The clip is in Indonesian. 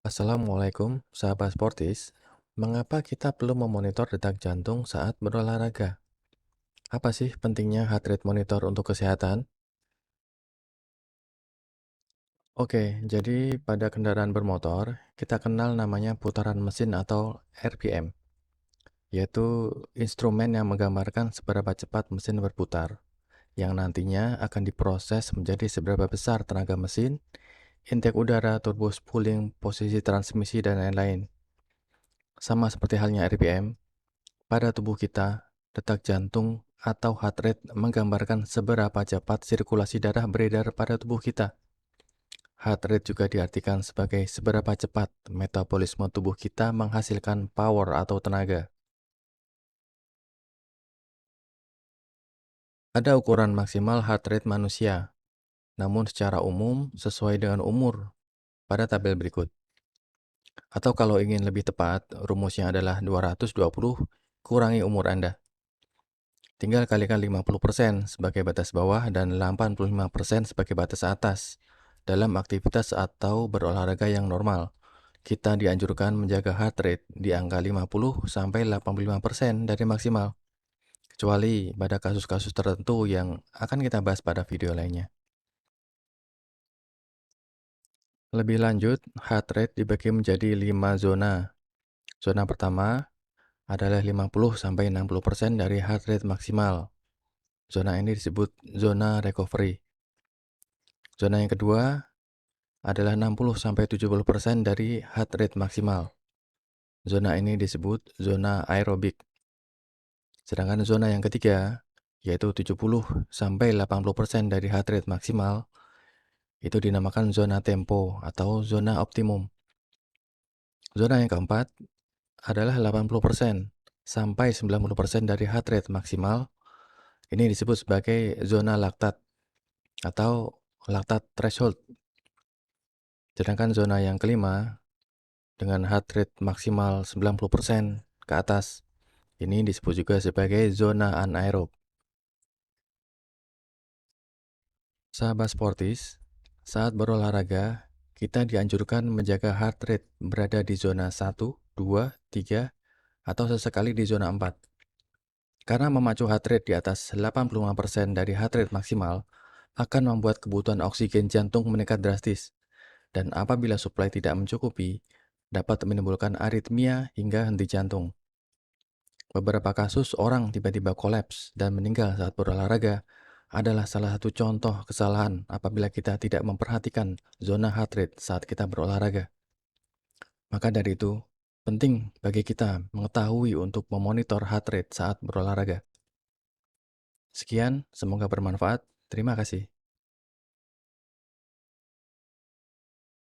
Assalamualaikum, sahabat sportis. Mengapa kita perlu memonitor detak jantung saat berolahraga? Apa sih pentingnya heart rate monitor untuk kesehatan? Oke, jadi pada kendaraan bermotor, kita kenal namanya putaran mesin atau RPM, yaitu instrumen yang menggambarkan seberapa cepat mesin berputar, yang nantinya akan diproses menjadi seberapa besar tenaga mesin, intake udara, turbo spooling, posisi transmisi, dan lain-lain. Sama seperti halnya RPM, pada tubuh kita, detak jantung atau heart rate menggambarkan seberapa cepat sirkulasi darah beredar pada tubuh kita. Heart rate juga diartikan sebagai seberapa cepat metabolisme tubuh kita menghasilkan power atau tenaga. Ada ukuran maksimal heart rate manusia, namun secara umum sesuai dengan umur pada tabel berikut. Atau kalau ingin lebih tepat, rumusnya adalah 220 kurangi umur Anda. Tinggal kalikan 50% sebagai batas bawah dan 85% sebagai batas atas. Dalam aktivitas atau berolahraga yang normal, kita dianjurkan menjaga heart rate di angka 50-85% dari maksimal, kecuali pada kasus-kasus tertentu yang akan kita bahas pada video lainnya. Lebih lanjut, heart rate dibagi menjadi 5 zona. Zona pertama adalah 50-60% dari heart rate maksimal. Zona ini disebut zona recovery. Zona yang kedua adalah 60-70% dari heart rate maksimal. Zona ini disebut zona aerobik. Sedangkan zona yang ketiga, yaitu 70-80% dari heart rate maksimal, itu dinamakan zona tempo atau zona optimum. Zona yang keempat adalah 80% sampai 90% dari heart rate maksimal. Ini disebut sebagai zona laktat atau laktat threshold. Sedangkan zona yang kelima dengan heart rate maksimal 90% ke atas, ini disebut juga sebagai zona anaerob. Sahabat sportis, saat berolahraga, kita dianjurkan menjaga heart rate berada di zona 1, 2, 3, atau sesekali di zona 4. Karena memacu heart rate di atas 85% dari heart rate maksimal akan membuat kebutuhan oksigen jantung meningkat drastis. Dan apabila suplai tidak mencukupi, dapat menimbulkan aritmia hingga henti jantung. Beberapa kasus orang tiba-tiba kolaps dan meninggal saat berolahraga adalah salah satu contoh kesalahan apabila kita tidak memperhatikan zona heart rate saat kita berolahraga. Maka dari itu, penting bagi kita mengetahui untuk memonitor heart rate saat berolahraga. Sekian, semoga bermanfaat. Terima kasih.